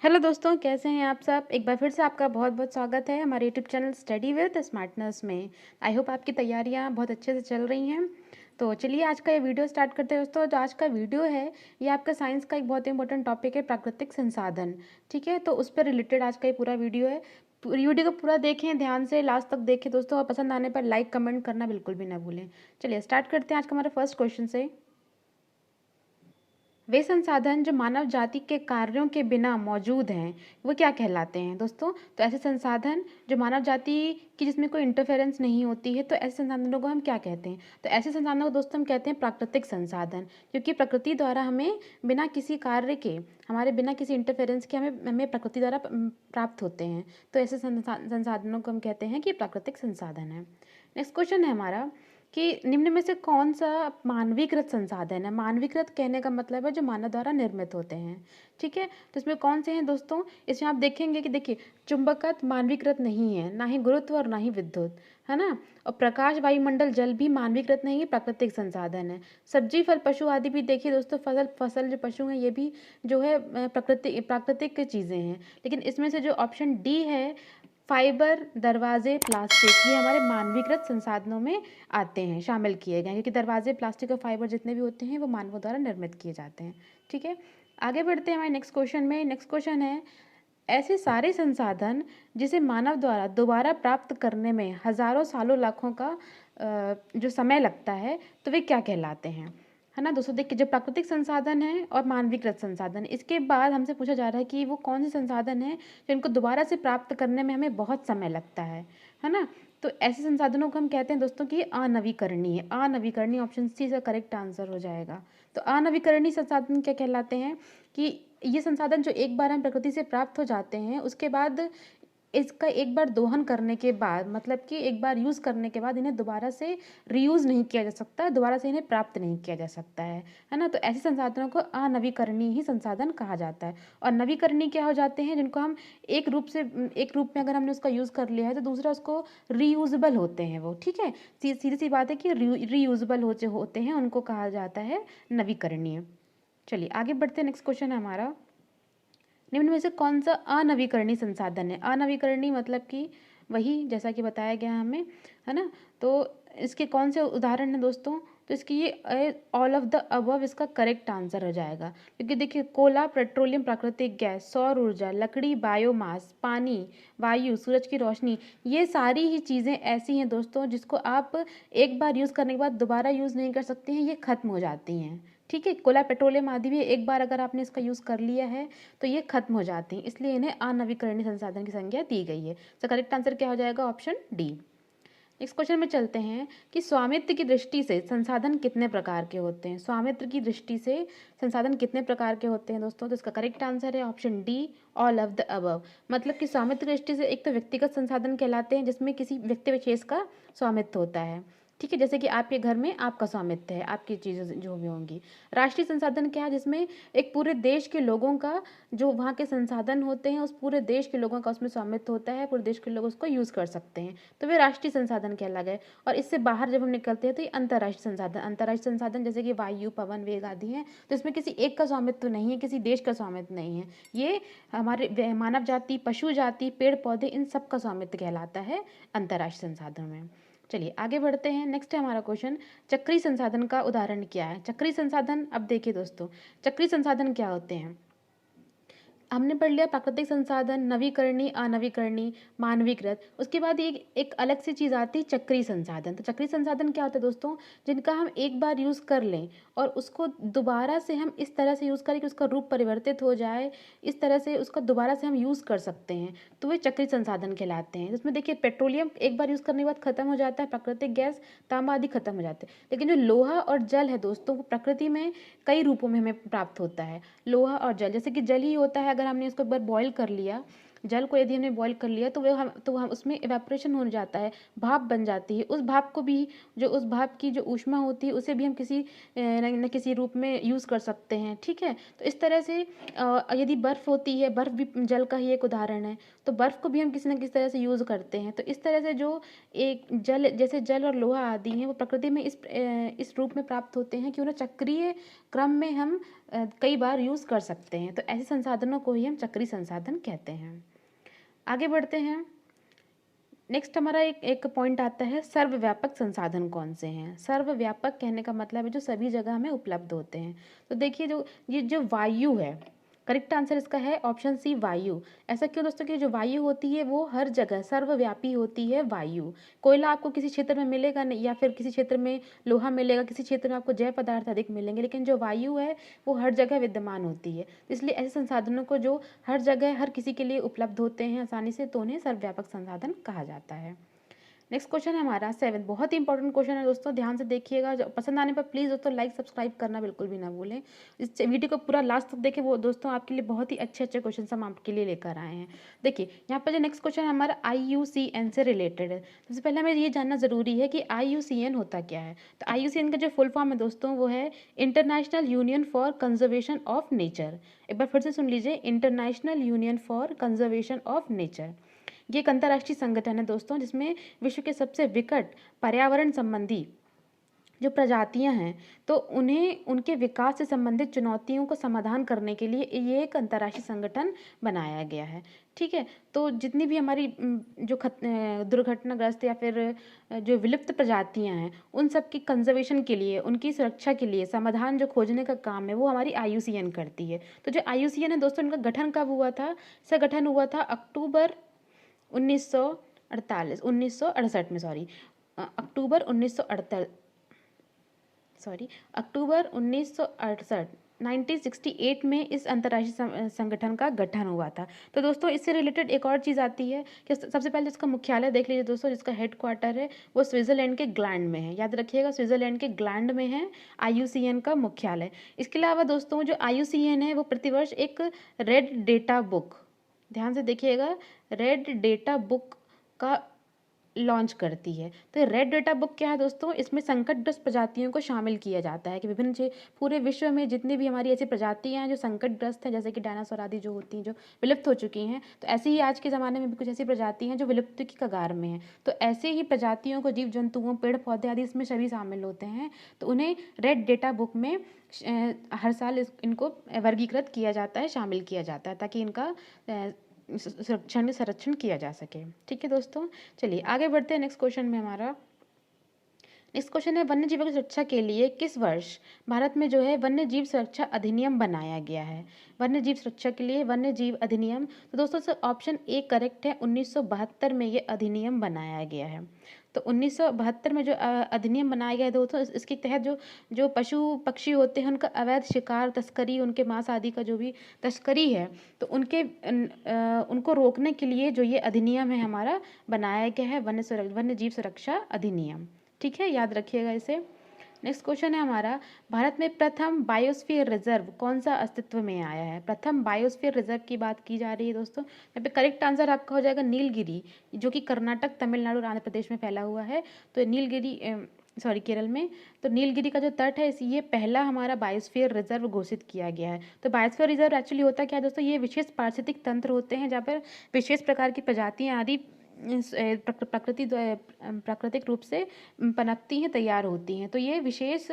Hello दोस्तों, कैसे हैं आप सब। एक बार फिर से आपका बहुत बहुत स्वागत है हमारे YouTube channel study with smartness में। आई होप आपकी तैयारियां बहुत अच्छे से चल रही हैं। तो चलिए आज का ये वीडियो स्टार्ट करते हैं दोस्तों। जो आज का वीडियो है ये आपका साइंस का एक बहुत इंपॉर्टेंट टॉपिक है, प्राकृतिक संसाधन। ठीक है, तो उस पर रिलेटेड आज का ये पूरा वीडियो है। पूरी वीडियो को पूरा देखें, ध्यान से लास्ट तक देखें दोस्तों, और पसंद आने पर लाइक कमेंट करना बिल्कुल भी ना भूलें। चलिए स्टार्ट करते हैं आज का हमारा फर्स्ट क्वेश्चन से। वे संसाधन जो मानव जाति के कार्यों के बिना मौजूद हैं वो क्या कहलाते हैं दोस्तों। तो ऐसे संसाधन जो मानव जाति की जिसमें कोई इंटरफेरेंस नहीं होती है, तो ऐसे संसाधनों को हम क्या कहते हैं। तो ऐसे संसाधनों को दोस्तों हम कहते हैं प्राकृतिक संसाधन, क्योंकि प्रकृति द्वारा हमें बिना किसी कार्य के, हमारे बिना किसी इंटरफेरेंस के हमें हमें प्रकृति द्वारा प्राप्त होते हैं। तो ऐसे संसाधनों को हम कहते हैं कि प्राकृतिक संसाधन है। नेक्स्ट क्वेश्चन है हमारा कि निम्न में से कौन सा मानवीकृत संसाधन है। मानवीकृत कहने का मतलब है जो मानव द्वारा निर्मित होते हैं। ठीक है, तो इसमें कौन से हैं दोस्तों। इसमें आप देखेंगे कि देखिए, चुंबकत्व मानवीकृत नहीं है, ना ही गुरुत्व और ना ही विद्युत, है ना। और प्रकाश, वायुमंडल, जल भी मानवीकृत नहीं है, प्राकृतिक संसाधन है। सब्जी, फल, पशु आदि भी देखिए दोस्तों, फसल फसल जो पशु हैं ये भी जो है प्राकृतिक चीज़ें हैं। लेकिन इसमें से जो ऑप्शन डी है, फाइबर, दरवाजे, प्लास्टिक, ये हमारे मानवीकृत संसाधनों में आते हैं, शामिल किए गए हैं, क्योंकि दरवाजे, प्लास्टिक और फाइबर जितने भी होते हैं वो मानवों द्वारा निर्मित किए जाते हैं। ठीक है, आगे बढ़ते हैं हमारे नेक्स्ट क्वेश्चन में। नेक्स्ट क्वेश्चन है, ऐसे सारे संसाधन जिसे मानव द्वारा दोबारा प्राप्त करने में हजारों सालों लाखों का जो समय लगता है, तो वे क्या कहलाते हैं, है ना दोस्तों। देखिए, जो प्राकृतिक संसाधन है और मानवीकृत संसाधन, इसके बाद हमसे पूछा जा रहा है कि वो कौन से संसाधन हैं जिनको दोबारा से प्राप्त करने में हमें बहुत समय लगता है ना। तो ऐसे संसाधनों को हम कहते हैं दोस्तों कि अनवीकरणीय। अनवीकरणीय ऑप्शन सी इसका करेक्ट आंसर हो जाएगा। तो अनवीकरणीय संसाधन क्या कहलाते हैं कि ये संसाधन जो एक बार हम प्रकृति से प्राप्त हो जाते हैं, उसके बाद इसका एक बार दोहन करने के बाद, मतलब कि एक बार यूज़ करने के बाद इन्हें दोबारा से रीयूज़ नहीं किया जा सकता, दोबारा से इन्हें प्राप्त नहीं किया जा सकता है ना। तो ऐसे संसाधनों को अनवीकरणीय ही संसाधन कहा जाता है। और नवीकरणीय क्या हो जाते हैं, जिनको हम एक रूप में अगर हमने उसका यूज़ कर लिया है तो दूसरा उसको रीयूजेबल होते हैं वो। ठीक है, सीधी सी बात है कि रीयूजेबल होते हैं, उनको कहा जाता है नवीकरणीय। चलिए आगे बढ़ते हैं। नेक्स्ट क्वेश्चन है हमारा, निम्न में से कौन सा अनवीकरणीय संसाधन है। अनवीकरणीय मतलब कि वही जैसा कि बताया गया हमें, है ना। तो इसके कौन से उदाहरण हैं दोस्तों। तो इसकी ये ऑल ऑफ द अबव इसका करेक्ट आंसर हो जाएगा, क्योंकि देखिए, कोयला, पेट्रोलियम, प्राकृतिक गैस, सौर ऊर्जा, लकड़ी, बायोमास, पानी, वायु, सूरज की रोशनी, ये सारी ही चीज़ें ऐसी हैं दोस्तों जिसको आप एक बार यूज़ करने के बाद दोबारा यूज़ नहीं कर सकते हैं, ये खत्म हो जाती हैं। ठीक है, कोयला, पेट्रोलियम आदि भी एक बार अगर आपने इसका यूज़ कर लिया है तो ये खत्म हो जाती हैं, इसलिए इन्हें अनवीकरणीय संसाधन की संज्ञा दी गई है। तो करेक्ट आंसर क्या हो जाएगा, ऑप्शन डी। नेक्स्ट क्वेश्चन में चलते हैं कि स्वामित्व की दृष्टि से संसाधन कितने प्रकार के होते हैं। स्वामित्व की दृष्टि से संसाधन कितने प्रकार के होते हैं दोस्तों। तो इसका करेक्ट आंसर है option D, all of the above. मतलब कि स्वामित्व की दृष्टि से एक तो व्यक्तिगत संसाधन कहलाते हैं, जिसमें किसी व्यक्ति विशेष का स्वामित्व होता है। ठीक है, जैसे कि आपके घर में आपका स्वामित्व है, आपकी चीज़ें जो भी होंगी। राष्ट्रीय संसाधन क्या है, जिसमें एक पूरे देश के लोगों का, जो वहाँ के संसाधन होते हैं उस पूरे देश के लोगों का उसमें स्वामित्व होता है, पूरे देश के लोग उसको यूज़ कर सकते हैं, तो वे राष्ट्रीय संसाधन कहला गए। और इससे बाहर जब हम निकलते हैं तो ये अंतर्राष्ट्रीय संसाधन, अंतर्राष्ट्रीय संसाधन जैसे कि वायु, पवन, वेग आदि हैं, तो इसमें किसी एक का स्वामित्व नहीं है, किसी देश का स्वामित्व नहीं है। ये हमारे मानव जाति, पशु जाति, पेड़ पौधे, इन सब का स्वामित्व कहलाता है अंतर्राष्ट्रीय संसाधनों में। चलिए आगे बढ़ते हैं। नेक्स्ट है हमारा क्वेश्चन, चक्रीय संसाधन का उदाहरण क्या है। चक्रीय संसाधन, अब देखिए दोस्तों, चक्रीय संसाधन क्या होते हैं। हमने पढ़ लिया प्राकृतिक संसाधन, नवीकरणीय, अनवीकरणीय, मानवीकृत। उसके बाद एक अलग सी चीज़ आती है चक्रीय संसाधन। तो चक्रीय संसाधन क्या होता है दोस्तों, जिनका हम एक बार यूज़ कर लें और उसको दोबारा से हम इस तरह से यूज़ करें कि उसका रूप परिवर्तित हो जाए, इस तरह से उसका दोबारा से हम यूज़ कर सकते हैं, तो वे चक्रीय संसाधन कहलाते हैं। जिसमें देखिए, पेट्रोलियम एक बार यूज़ करने के बाद खत्म हो जाता है, प्राकृतिक गैस, तांबा आदि खत्म हो जाते हैं। लेकिन जो लोहा और जल है दोस्तों, वो प्रकृति में कई रूपों में हमें प्राप्त होता है। लोहा और जल, जैसे कि जल ही होता है, अगर हमने इसको एक बार बॉईल कर लिया, जल को यदि हमने बॉयल कर लिया तो हम उसमें इवेपोरेशन हो जाता है, भाप बन जाती है। उस भाप को भी, जो उस भाप की जो ऊष्मा होती है, उसे भी हम किसी न किसी रूप में यूज़ कर सकते हैं, ठीक है। तो इस तरह से यदि बर्फ़ होती है, बर्फ़ भी जल का ही एक उदाहरण है, तो बर्फ़ को भी हम किसी न किसी तरह से यूज़ करते हैं। तो इस तरह से जो एक जल, जैसे जल और लोहा आदि हैं, वो प्रकृति में इस रूप में प्राप्त होते हैं कि उन्हें चक्रीय क्रम में हम कई बार यूज़ कर सकते हैं। तो ऐसे संसाधनों को ही हम चक्रीय संसाधन कहते हैं। आगे बढ़ते हैं। नेक्स्ट हमारा एक पॉइंट आता है, सर्वव्यापक संसाधन कौन से हैं। सर्वव्यापक कहने का मतलब है जो सभी जगह हमें उपलब्ध होते हैं। तो देखिए, जो वायु है, करेक्ट आंसर इसका है ऑप्शन सी, वायु। ऐसा क्यों दोस्तों कि जो वायु होती है वो हर जगह सर्वव्यापी होती है वायु। कोयला आपको किसी क्षेत्र में मिलेगा नहीं, या फिर किसी क्षेत्र में लोहा मिलेगा, किसी क्षेत्र में आपको जैव पदार्थ अधिक मिलेंगे, लेकिन जो वायु है वो हर जगह विद्यमान होती है। इसलिए ऐसे संसाधनों को जो हर जगह हर किसी के लिए उपलब्ध होते हैं आसानी से, तो उन्हें सर्वव्यापक संसाधन कहा जाता है। नेक्स्ट क्वेश्चन है हमारा 7, बहुत ही इंपॉर्टेंट क्वेश्चन है दोस्तों, ध्यान से देखिएगा। जो पसंद आने पर प्लीज़ दोस्तों लाइक सब्सक्राइब करना बिल्कुल भी ना भूलें। इस वीडियो को पूरा लास्ट तक देखें, वो दोस्तों आपके लिए बहुत ही अच्छे अच्छे क्वेश्चन हम आपके लिए लेकर आए हैं। देखिए यहाँ पर जो नेक्स्ट क्वेश्चन है हमारा IUCN से रिलेटेड है। सबसे पहले हमें ये जानना ज़रूरी है कि IUCN होता क्या है। तो IUCN का जो फुल फॉर्म है दोस्तों वो है international union for conservation of nature. एक बार फिर से सुन लीजिए, international union for conservation of nature. ये एक अंतर्राष्ट्रीय संगठन है दोस्तों, जिसमें विश्व के सबसे विकट पर्यावरण संबंधी जो प्रजातियां हैं, तो उन्हें उनके विकास से संबंधित चुनौतियों को समाधान करने के लिए ये एक अंतर्राष्ट्रीय संगठन बनाया गया है, ठीक है। तो जितनी भी हमारी जो दुर्घटनाग्रस्त या फिर जो विलुप्त प्रजातियां हैं, उन सब की कंजर्वेशन के लिए, उनकी सुरक्षा के लिए समाधान जो खोजने का काम है वो हमारी IUCN करती है। तो जो IUCN है दोस्तों, इनका गठन कब हुआ था? इसका गठन हुआ था अक्टूबर 1968 में, अक्टूबर 1968 1968 में इस अंतर्राष्ट्रीय संगठन का गठन हुआ था। तो दोस्तों इससे रिलेटेड एक और चीज़ आती है कि सबसे पहले इसका मुख्यालय देख लीजिए दोस्तों, जिसका हेडक्वार्टर है वो स्विट्ज़रलैंड के ग्लैंड में है। याद रखिएगा, स्विट्ज़रलैंड के ग्लैंड में है IUCN का मुख्यालय। इसके अलावा दोस्तों जो IUCN है वो प्रतिवर्ष एक रेड डेटा बुक, ध्यान से देखिएगा, रेड डेटा बुक का लॉन्च करती है। तो रेड डेटा बुक क्या है दोस्तों? इसमें संकटग्रस्त प्रजातियों को शामिल किया जाता है कि विभिन्न पूरे विश्व में जितनी भी हमारी ऐसी प्रजातियां हैं जो संकटग्रस्त हैं, जैसे कि डायनासोर आदि जो होती हैं जो विलुप्त हो चुकी हैं, तो ऐसे ही आज के ज़माने में भी कुछ ऐसी प्रजाति हैं जो विलुप्ति की कगार में हैं। तो ऐसे ही प्रजातियों को, जीव जंतुओं, पेड़ पौधे आदि इसमें सभी शामिल होते हैं। तो उन्हें रेड डेटा बुक में हर साल इनको वर्गीकृत किया जाता है, शामिल किया जाता है, ताकि इनका संरक्षण किया जा सके, ठीक है दोस्तों। चलिए आगे बढ़ते हैं। नेक्स्ट क्वेश्चन में हमारा नेक्स्ट क्वेश्चन है, वन्य जीवों की सुरक्षा के लिए किस वर्ष भारत में जो है वन्य जीव सुरक्षा अधिनियम बनाया गया है? वन्य जीव सुरक्षा के लिए वन्य जीव अधिनियम, तो दोस्तों ऑप्शन ए करेक्ट है, 1972 में ये अधिनियम बनाया गया है। तो 1972 में जो अधिनियम बनाया गया है दोस्तों, इसके तहत जो पशु पक्षी होते हैं उनका अवैध शिकार, तस्करी, उनके मांस आदि का जो भी तस्करी है, तो उनको रोकने के लिए जो ये अधिनियम है हमारा बनाया गया है, वन्य जीव सुरक्षा अधिनियम, ठीक है, याद रखिएगा इसे। नेक्स्ट क्वेश्चन है हमारा, भारत में प्रथम बायोस्फीयर रिजर्व कौन सा अस्तित्व में आया है? प्रथम बायोस्फीयर रिजर्व की बात की जा रही है दोस्तों। यहाँ पे करेक्ट आंसर आपका हो जाएगा नीलगिरी, जो कि कर्नाटक, तमिलनाडु और आंध्र प्रदेश में फैला हुआ है। तो नीलगिरी केरल में, तो नीलगिरी का जो तट है ये पहला हमारा बायोस्फीयर रिजर्व घोषित किया गया है। तो बायोस्फीयर रिजर्व एक्चुअली होता क्या है दोस्तों? ये विशेष पारिस्थितिक तंत्र होते हैं जहाँ पर विशेष प्रकार की प्रजातियाँ आदि प्राकृतिक रूप से पनपती हैं, तैयार होती हैं। तो ये विशेष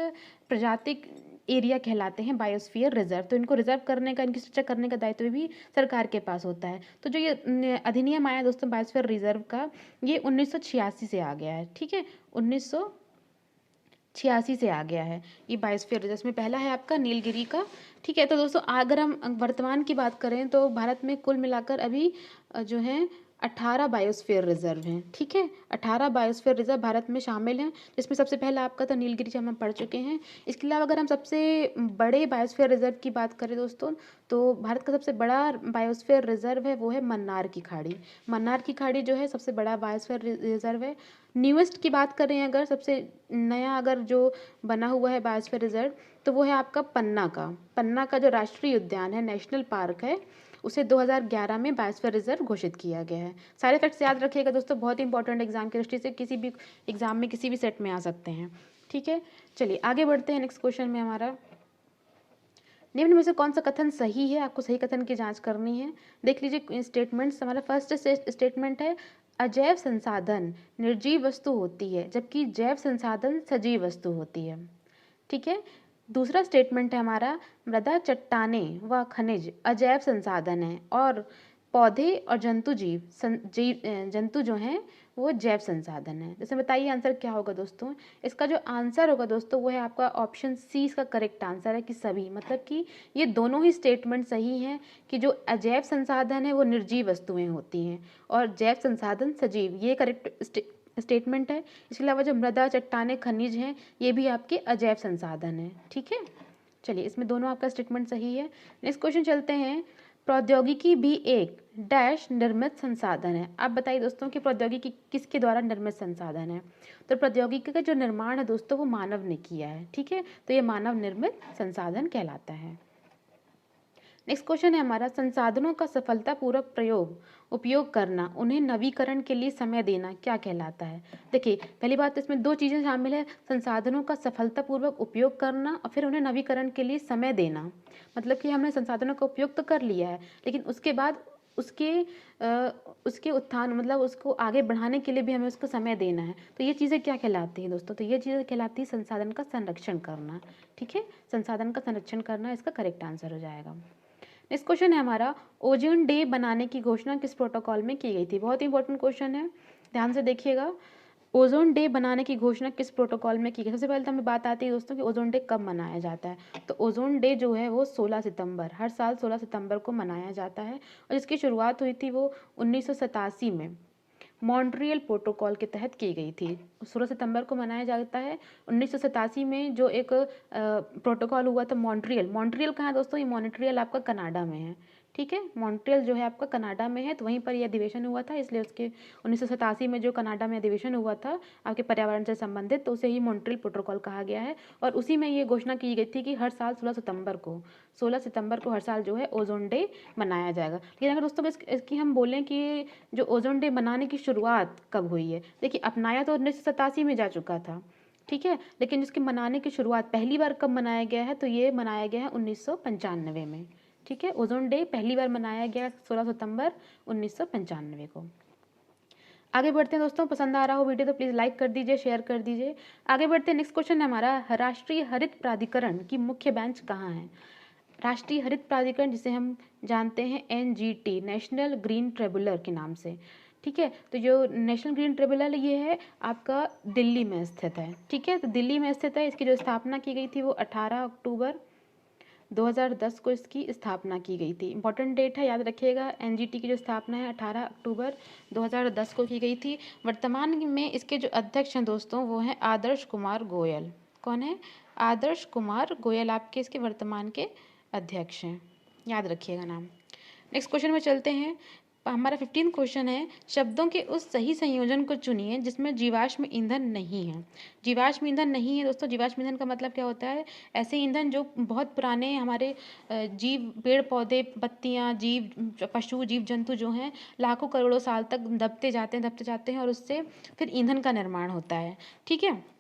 प्रजातिक एरिया कहलाते हैं बायोस्फीयर रिजर्व। तो इनको रिजर्व करने का, इनकी सुरक्षा करने का दायित्व भी सरकार के पास होता है। तो जो ये अधिनियम आया दोस्तों बायोस्फीयर रिजर्व का, ये 1986 से आ गया है, ठीक है, 1986 से आ गया है ये बायोस्फीयर रिजर्व में। पहला है आपका नीलगिरी का, ठीक है। तो दोस्तों अगर हम वर्तमान की बात करें तो भारत में कुल मिलाकर अभी जो है 18 बायोस्फीयर रिजर्व हैं, ठीक है, 18 बायोस्फीयर रिजर्व भारत में शामिल हैं, जिसमें सबसे पहला आपका तो नीलगिरी जो हम पढ़ चुके हैं। इसके अलावा अगर हम सबसे बड़े बायोस्फीयर रिजर्व की बात करें दोस्तों, तो भारत का सबसे बड़ा बायोस्फीयर रिजर्व है वो है मन्नार की खाड़ी। मन्नार की खाड़ी जो है सबसे बड़ा बायोस्फीयर रिजर्व है। न्यूएस्ट की बात करें अगर, सबसे नया अगर जो बना हुआ है बायोस्फीयर रिजर्व, तो वो है आपका पन्ना का जो राष्ट्रीय उद्यान है, नेशनल पार्क है, उसे 2011 में बायोस्फीयर रिजर्व घोषित किया गया है। सारे फैक्ट्स याद रखिएगा दोस्तों, बहुत इंपॉर्टेंट एग्जाम की दृष्टि से, किसी भी एग्जाम में किसी भी सेट में आ सकते हैं। ठीक है, चलिए आगे बढ़ते हैं। नेक्स्ट क्वेश्चन में हमारा, निम्न में से कौन सा कथन सही है, आपको सही कथन की जांच करनी है। देख लीजिए स्टेटमेंट्स, हमारा फर्स्ट स्टेटमेंट है अजैव संसाधन निर्जीव वस्तु होती है जबकि जैव संसाधन सजीव वस्तु होती है। ठीक है, दूसरा स्टेटमेंट है हमारा मृदा, चट्टानें व खनिज अजैव संसाधन है और पौधे और जंतु जो हैं वो जैव संसाधन है। जैसे बताइए आंसर क्या होगा दोस्तों। इसका जो आंसर होगा दोस्तों वो है आपका ऑप्शन सी, इसका करेक्ट आंसर है कि सभी, मतलब कि ये दोनों ही स्टेटमेंट सही हैं कि जो अजैव संसाधन है वो निर्जीव वस्तुएं होती हैं और जैव संसाधन सजीव, ये करेक्ट स्टेटमेंट है। इसके अलावा जो मृदा, चट्टानें, खनिज हैं ये भी आपके अजैव संसाधन हैं। ठीक है, चलिए इसमें दोनों आपका स्टेटमेंट सही है। नेक्स्ट क्वेश्चन चलते हैं, प्रौद्योगिकी भी एक डैश निर्मित संसाधन है। आप बताइए दोस्तों कि प्रौद्योगिकी किसके द्वारा निर्मित संसाधन है। तो प्रौद्योगिकी का जो निर्माण है दोस्तों वो मानव ने किया है। ठीक है, तो ये मानव निर्मित संसाधन कहलाता है। नेक्स्ट क्वेश्चन है हमारा, संसाधनों का सफलतापूर्वक उपयोग करना, उन्हें नवीकरण के लिए समय देना क्या कहलाता है। देखिए पहली बात तो इसमें दो चीज़ें शामिल है, संसाधनों का सफलतापूर्वक उपयोग करना और फिर उन्हें नवीकरण के लिए समय देना। मतलब कि हमने संसाधनों का उपयोग तो कर लिया है लेकिन उसके बाद उसके उत्थान, मतलब उसको आगे बढ़ाने के लिए भी हमें उसको समय देना है। तो ये चीज़ें क्या कहलाती हैं दोस्तों, तो ये चीज़ें कहलाती है संसाधन का संरक्षण करना। ठीक है, संसाधन का संरक्षण करना इसका करेक्ट आंसर हो जाएगा। नेक्स्ट क्वेश्चन है हमारा, ओजोन डे बनाने की घोषणा किस प्रोटोकॉल में की गई थी। बहुत ही इंपॉर्टेंट क्वेश्चन है, ध्यान से देखिएगा। ओजोन डे बनाने की घोषणा किस प्रोटोकॉल में की गई। सबसे पहले तो हमें बात आती है दोस्तों कि ओजोन डे कब मनाया जाता है। तो ओजोन डे जो है वो 16 सितंबर, हर साल 16 सितंबर को मनाया जाता है और इसकी शुरुआत हुई थी वो 1987 में मॉन्ट्रियल प्रोटोकॉल के तहत की गई थी। 16 सितंबर को मनाया जाता है। 1987 में जो एक प्रोटोकॉल हुआ था मॉन्ट्रियल, मॉन्ट्रियल कहाँ है दोस्तों, ये मॉन्ट्रियल आपका कनाडा में है। ठीक है, मॉन्ट्रियल जो है आपका कनाडा में है, तो वहीं पर यह अधिवेशन हुआ था, इसलिए उसके 1987 में जो कनाडा में अधिवेशन हुआ था आपके पर्यावरण से संबंधित, तो उसे ही मॉन्ट्रियल प्रोटोकॉल कहा गया है। और उसी में ये घोषणा की गई थी कि हर साल 16 सितंबर को हर साल जो है ओजोन डे मनाया जाएगा। लेकिन अगर दोस्तों इसकी हम बोलें कि जो ओजोन डे मनाने की शुरुआत कब हुई है, देखिए अपनाया तो 1987 में जा चुका था। ठीक है, लेकिन इसके मनाने की शुरुआत पहली बार कब मनाया गया है, तो ये मनाया गया है 1995 में। ठीक है, ओजोन डे पहली बार मनाया गया 16 सितंबर 1995 को। आगे बढ़ते हैं दोस्तों, पसंद आ रहा हो वीडियो तो प्लीज़ लाइक कर दीजिए, शेयर कर दीजिए। आगे बढ़ते हैं, नेक्स्ट क्वेश्चन है हमारा, राष्ट्रीय हरित प्राधिकरण की मुख्य बेंच कहाँ है। राष्ट्रीय हरित प्राधिकरण जिसे हम जानते हैं NGT, नेशनल ग्रीन ट्रिब्यूनल के नाम से। ठीक है, तो जो नेशनल ग्रीन ट्रिब्यूनल ये है आपका दिल्ली में स्थित है। ठीक है, तो दिल्ली में स्थित है। इसकी जो स्थापना की गई थी वो 18 अक्टूबर 2010 को इसकी स्थापना की गई थी। इंपॉर्टेंट डेट है, याद रखिएगा। NGT की जो स्थापना है 18 अक्टूबर 2010 को की गई थी। वर्तमान में इसके जो अध्यक्ष हैं दोस्तों वो हैं आदर्श कुमार गोयल। कौन है, आदर्श कुमार गोयल आपके इसके वर्तमान के अध्यक्ष हैं, याद रखिएगा नाम। नेक्स्ट क्वेश्चन में चलते हैं, हमारा 15 क्वेश्चन है, शब्दों के उस सही संयोजन को चुनिए जिसमें जीवाश्म ईंधन नहीं है। जीवाश्म ईंधन नहीं है दोस्तों, जीवाश्म ईंधन का मतलब क्या होता है, ऐसे ईंधन जो बहुत पुराने हमारे जीव, पेड़ पौधे, पत्तियाँ, जीव, पशु, जीव जंतु जो हैं लाखों करोड़ों साल तक दबते जाते हैं और उससे फिर ईंधन का निर्माण होता है। ठीक है,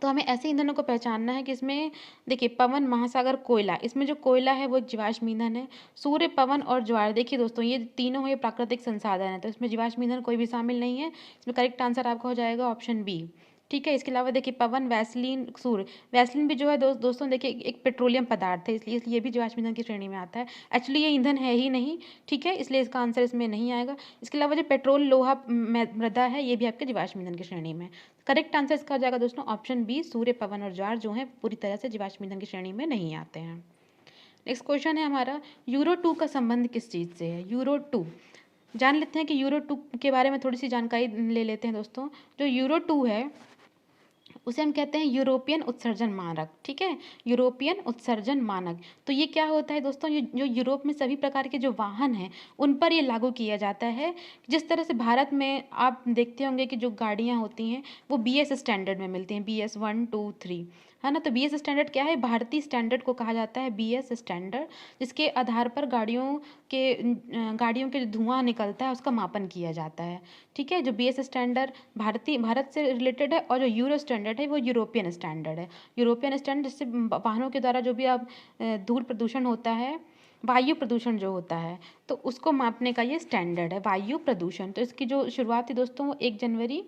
तो हमें ऐसे ईंधनों को पहचानना है कि इसमें देखिए पवन, महासागर, कोयला, इसमें जो कोयला है वो एक जीवाश्म ईंधन है। सूर्य, पवन और ज्वार, देखिए दोस्तों ये तीनों ये प्राकृतिक संसाधन है, तो इसमें जीवाश्म ईंधन कोई भी शामिल नहीं है। इसमें करेक्ट आंसर आपका हो जाएगा ऑप्शन बी। ठीक है, इसके अलावा देखिए पवन, वैसलीन, सूर्य, वैसलीन भी जो है दोस्तों देखिए एक पेट्रोलियम पदार्थ है, इसलिए ये भी जीवाश्म ईंधन की श्रेणी में आता है। एक्चुअली ये ईंधन है ही नहीं। ठीक है, इसलिए इसका आंसर इसमें नहीं आएगा। इसके अलावा जो पेट्रोल, लोहा, मृदा है ये भी आपके जीवाश्म ईंधन की श्रेणी में। करेक्ट आंसर इसका हो जाएगा दोस्तों ऑप्शन बी, सूर्य, पवन और ज्वार जो है पूरी तरह से जीवाश्म ईंधन की श्रेणी में नहीं आते हैं। नेक्स्ट क्वेश्चन है हमारा, यूरो 2 का संबंध किस चीज़ से है। यूरो 2 जान लेते हैं कि यूरो 2 के बारे में थोड़ी सी जानकारी ले लेते हैं दोस्तों। जो यूरो 2 है उसे हम कहते हैं यूरोपियन उत्सर्जन मानक। ठीक है, यूरोपियन उत्सर्जन मानक। तो ये क्या होता है दोस्तों, ये जो यूरोप में सभी प्रकार के जो वाहन हैं उन पर ये लागू किया जाता है। जिस तरह से भारत में आप देखते होंगे कि जो गाड़ियाँ होती हैं वो BS स्टैंडर्ड में मिलती हैं, BS 1, 2, 3। है ना। तो बीएस स्टैंडर्ड क्या है, भारतीय स्टैंडर्ड को कहा जाता है बीएस स्टैंडर्ड, जिसके आधार पर गाड़ियों के जो धुआं निकलता है उसका मापन किया जाता है। ठीक है, जो बीएस स्टैंडर्ड भारत से रिलेटेड है, और जो यूरो स्टैंडर्ड है वो यूरोपियन स्टैंडर्ड है। यूरोपियन स्टैंडर्ड जिससे वाहनों के द्वारा जो भी अब धूल प्रदूषण होता है, वायु प्रदूषण जो होता है, तो उसको मापने का ये स्टैंडर्ड है, वायु प्रदूषण। तो इसकी जो शुरुआत थी दोस्तों वो 1 जनवरी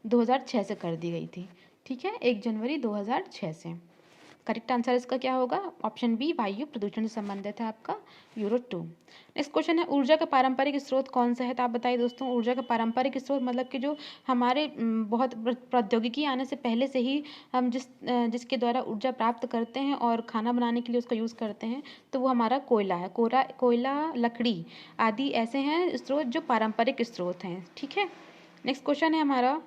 2006 से कर दी गई थी। ठीक है, 1 जनवरी 2006 से। करेक्ट आंसर इसका क्या होगा, ऑप्शन बी, वायु प्रदूषण से संबंधित है आपका यूरो 2। नेक्स्ट क्वेश्चन है, ऊर्जा का पारंपरिक स्रोत कौन सा है। तो आप बताइए दोस्तों, ऊर्जा का पारंपरिक स्रोत मतलब कि जो हमारे बहुत प्रौद्योगिकी आने से पहले से ही हम जिसके द्वारा ऊर्जा प्राप्त करते हैं और खाना बनाने के लिए उसका यूज़ करते हैं, तो वो हमारा कोयला है। कोयला, लकड़ी आदि ऐसे हैं स्रोत जो पारंपरिक स्रोत हैं। ठीक है, नेक्स्ट क्वेश्चन है हमारा,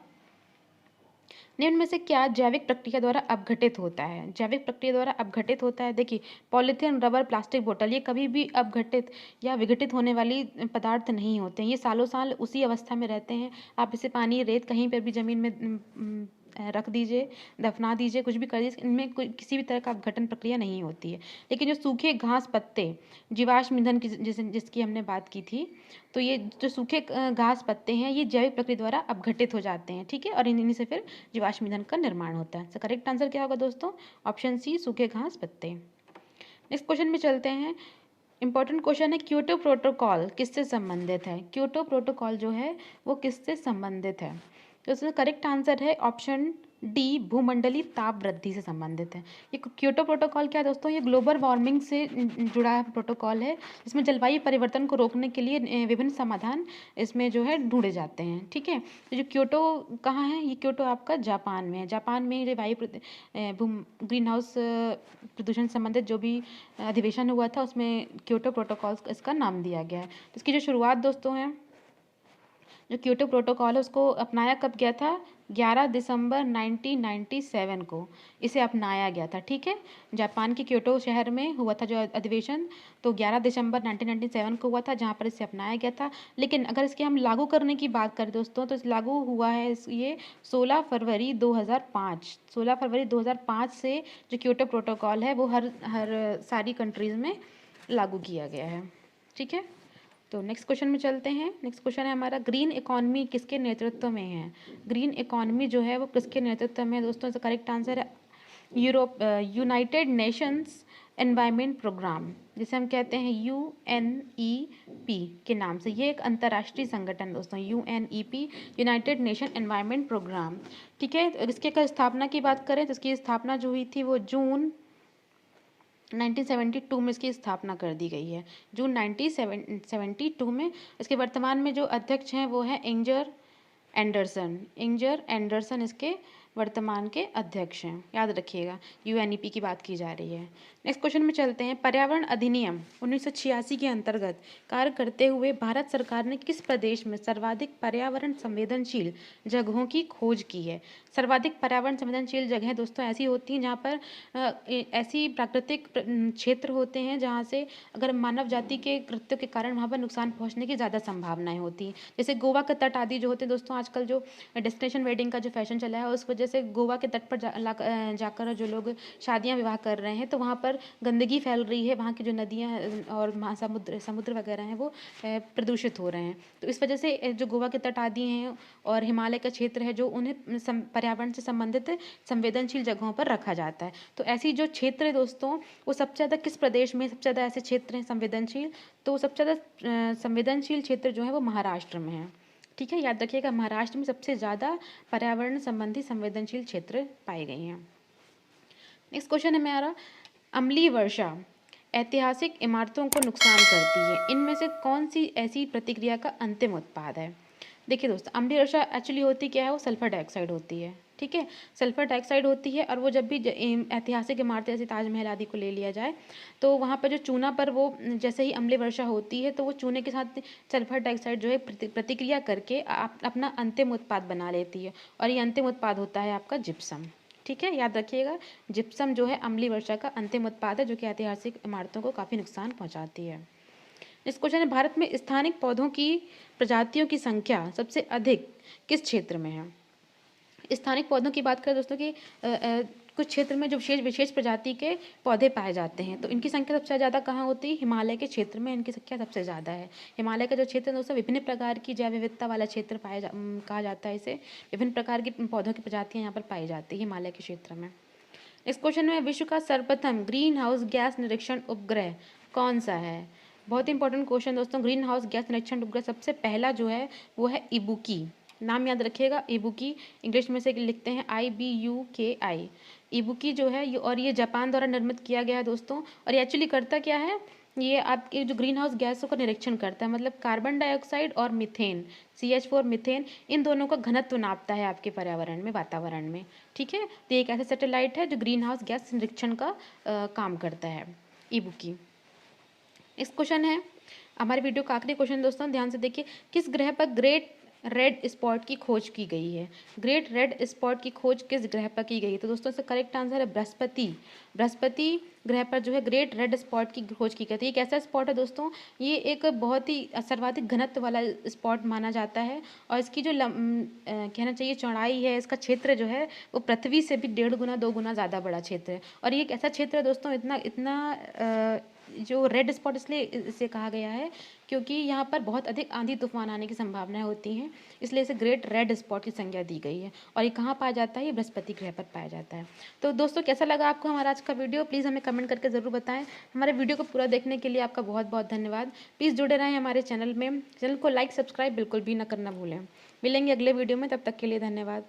निम्न में से क्या जैविक प्रक्रिया द्वारा अपघटित होता है। जैविक प्रक्रिया द्वारा अपघटित होता है, देखिए पॉलीथीन, रबर, प्लास्टिक बोतल, ये कभी भी अपघटित या विघटित होने वाली पदार्थ नहीं होते हैं। ये सालों साल उसी अवस्था में रहते हैं। आप इसे पानी, रेत कहीं पर भी ज़मीन में रख दीजिए, दफना दीजिए, कुछ भी कर दीजिए, इनमें कोई किसी भी तरह का अपघटन प्रक्रिया नहीं होती है। लेकिन जो सूखे घास पत्ते, जीवाश्म ईंधन की जिसकी हमने बात की थी, तो ये जो सूखे घास पत्ते हैं ये जैविक प्रक्रिया द्वारा अपघटित हो जाते हैं। ठीक है, और इन्हीं से फिर जीवाश्म ईंधन का निर्माण होता है। तो करेक्ट आंसर क्या होगा दोस्तों, ऑप्शन सी, सूखे घास पत्ते। नेक्स्ट क्वेश्चन में चलते हैं, इंपॉर्टेंट क्वेश्चन है, क्योटो प्रोटोकॉल किससे संबंधित है। क्योटो प्रोटोकॉल जो है वो किससे संबंधित है, तो इसका करेक्ट आंसर है ऑप्शन डी, भूमंडलीय ताप वृद्धि से संबंधित है। ये क्योटो प्रोटोकॉल क्या है दोस्तों, ये ग्लोबल वार्मिंग से जुड़ा प्रोटोकॉल है, जिसमें जलवायु परिवर्तन को रोकने के लिए विभिन्न समाधान इसमें जो है ढूंढे जाते हैं। ठीक है, तो जो क्योटो कहाँ है, ये क्योटो आपका जापान में है। जापान में जो ग्रीन हाउस प्रदूषण संबंधित जो भी अधिवेशन हुआ था उसमें क्योटो प्रोटोकॉल इसका नाम दिया गया है। तो इसकी जो शुरुआत दोस्तों है, जो क्योटो प्रोटोकॉल है उसको अपनाया कब गया था, 11 दिसंबर 1997 को इसे अपनाया गया था। ठीक है, जापान के क्योटो शहर में हुआ था जो अधिवेशन, तो 11 दिसंबर 1997 को हुआ था, जहाँ पर इसे अपनाया गया था। लेकिन अगर इसके हम लागू करने की बात करें दोस्तों, तो लागू हुआ है ये 16 फरवरी 2005। 16 फरवरी 2005 से जो क्योटो प्रोटोकॉल है वो हर सारी कंट्रीज़ में लागू किया गया है। ठीक है, तो नेक्स्ट क्वेश्चन में चलते हैं। नेक्स्ट क्वेश्चन है हमारा, ग्रीन इकोनॉमी किसके नेतृत्व में है। ग्रीन इकोनॉमी जो है वो किसके नेतृत्व में है दोस्तों, इसका करेक्ट आंसर है यूनाइटेड नेशंस एनवायरनमेंट प्रोग्राम, जिसे हम कहते हैं UNEP के नाम से। ये एक अंतर्राष्ट्रीय संगठन दोस्तों, UNEP, United Nation Environment Programme. ठीक है, इसके स्थापना की बात करें तो इसकी स्थापना जो हुई थी वो जून 1972 में इसकी स्थापना कर दी गई है, जून 1972 में। इसके वर्तमान में जो अध्यक्ष हैं वो हैं इंजर एंडरसन इसके वर्तमान के अध्यक्ष हैं, याद रखिएगा, UNEP की बात की जा रही है। नेक्स्ट क्वेश्चन में चलते हैं, पर्यावरण अधिनियम 1986 के अंतर्गत कार्य करते हुए भारत सरकार ने किस प्रदेश में सर्वाधिक पर्यावरण संवेदनशील जगहों की खोज की है। सर्वाधिक पर्यावरण संवेदनशील जगहें दोस्तों ऐसी होती हैं जहाँ पर ऐसी प्राकृतिक क्षेत्र होते हैं जहाँ से अगर मानव जाति के कृत्यों के कारण वहाँ पर नुकसान पहुँचने की ज़्यादा संभावनाएं होती हैं। जैसे गोवा के तट आदि जो होते हैं दोस्तों, आजकल जो डेस्टिनेशन वेडिंग का जो फैशन चला है उस वजह से गोवा के तट पर जाकर जो लोग शादियाँ विवाह कर रहे हैं तो वहाँ पर गंदगी फैल रही है, वहाँ की जो नदियाँ और समुद्र वगैरह हैं वो प्रदूषित हो रहे हैं। तो इस वजह से जो गोवा के तट आदि हैं और हिमालय का क्षेत्र है जो उन्हें पर्यावरण से संबंधित संवेदनशील जगहों पर रखा जाता है। तो ऐसी जो क्षेत्र है दोस्तों वो सबसे ज़्यादा किस प्रदेश में सबसे ज़्यादा ऐसे क्षेत्र हैं संवेदनशील, तो सबसे ज़्यादा संवेदनशील क्षेत्र जो है वो महाराष्ट्र में है। ठीक है, याद रखिएगा, महाराष्ट्र में सबसे ज़्यादा पर्यावरण संबंधी संवेदनशील क्षेत्र पाए गए हैं। नेक्स्ट क्वेश्चन है मेरा, अम्लीय वर्षा ऐतिहासिक इमारतों को नुकसान करती है, इनमें से कौन सी ऐसी प्रतिक्रिया का अंतिम उत्पाद है। देखिए दोस्तों, अम्लीय वर्षा एक्चुअली होती क्या है, वो सल्फर डाइऑक्साइड होती है। ठीक है, सल्फर डाइऑक्साइड होती है, और वो जब भी ऐतिहासिक इमारतें जैसे ताजमहल आदि को ले लिया जाए तो वहाँ पर जो चूना पर वो जैसे ही अम्लीय वर्षा होती है तो वो चूने के साथ सल्फर डाइऑक्साइड जो है प्रतिक्रिया करके अपना अंतिम उत्पाद बना लेती है, और ये अंतिम उत्पाद होता है आपका जिप्सम। ठीक है, याद रखिएगा, जिप्सम जो है अम्लीय वर्षा का अंतिम उत्पाद है जो कि ऐतिहासिक इमारतों को काफ़ी नुकसान पहुँचाती है। इस क्वेश्चन है, भारत में स्थानिक पौधों की प्रजातियों की संख्या सबसे अधिक किस क्षेत्र में है। स्थानिक पौधों की बात करें दोस्तों कि कुछ क्षेत्र में जो विशेष विशेष प्रजाति के पौधे पाए जाते हैं। तो इनकी संख्या सबसे ज़्यादा कहाँ होती है? हिमालय के क्षेत्र में इनकी संख्या सबसे ज़्यादा है। हिमालय का जो क्षेत्र है दोस्तों विभिन्न प्रकार की जैव विविधता वाला क्षेत्र कहा जाता है इसे। विभिन्न प्रकार की पौधों की प्रजातियाँ यहाँ पर पाई जाती है हिमालय के क्षेत्र में। इस क्वेश्चन में विश्व का सर्वप्रथम ग्रीन हाउस गैस निरीक्षण उपग्रह कौन सा है? बहुत ही इंपॉर्टेंट क्वेश्चन दोस्तों। ग्रीन हाउस गैस निरीक्षण उपग्रह सबसे पहला जो है वो है इबुकी। नाम याद रखिएगा, इबुकी। इंग्लिश में से लिखते हैं IBUKI। इबुकी जो है ये जापान द्वारा निर्मित किया गया है दोस्तों। और ये एक्चुअली करता क्या है, ये आपके जो ग्रीन हाउस गैसों का निरीक्षण करता है, मतलब कार्बन डाइऑक्साइड और मीथेन, CH4 मीथेन, इन दोनों का घनत्व नापता है आपके पर्यावरण में, वातावरण में। ठीक है, तो एक ऐसा सैटेलाइट है जो ग्रीन हाउस गैस निरीक्षण का काम करता है, इबुकी। नेक्स्ट क्वेश्चन है हमारे वीडियो का आखिरी क्वेश्चन दोस्तों, ध्यान से देखिए। किस ग्रह पर ग्रेट रेड स्पॉट की खोज की गई है? ग्रेट रेड स्पॉट की खोज किस ग्रह पर की गई है? तो दोस्तों इसका करेक्ट आंसर है बृहस्पति। बृहस्पति ग्रह पर जो है ग्रेट रेड स्पॉट की खोज की गई थी। ये कैसा स्पॉट है दोस्तों? ये एक बहुत ही सर्वाधिक घनत्व वाला स्पॉट माना जाता है और इसकी जो कहना चाहिए चौड़ाई है, इसका क्षेत्र जो है वो पृथ्वी से भी 1.5 गुना 2 गुना ज़्यादा बड़ा क्षेत्र है। और ये एक ऐसा क्षेत्र है दोस्तों, इतना जो रेड स्पॉट इसलिए इसे कहा गया है क्योंकि यहाँ पर बहुत अधिक आंधी तूफान आने की संभावनाएं होती हैं, इसलिए इसे ग्रेट रेड स्पॉट की संज्ञा दी गई है। और ये कहाँ पाया जाता है? ये बृहस्पति ग्रह पर पाया जाता है। तो दोस्तों कैसा लगा आपको हमारा आज का वीडियो? प्लीज़ हमें कमेंट करके ज़रूर बताएं। हमारे वीडियो को पूरा देखने के लिए आपका बहुत बहुत धन्यवाद। प्लीज़ जुड़े रहें हमारे चैनल में। चैनल को लाइक सब्सक्राइब बिल्कुल भी ना करना भूलें। मिलेंगे अगले वीडियो में, तब तक के लिए धन्यवाद।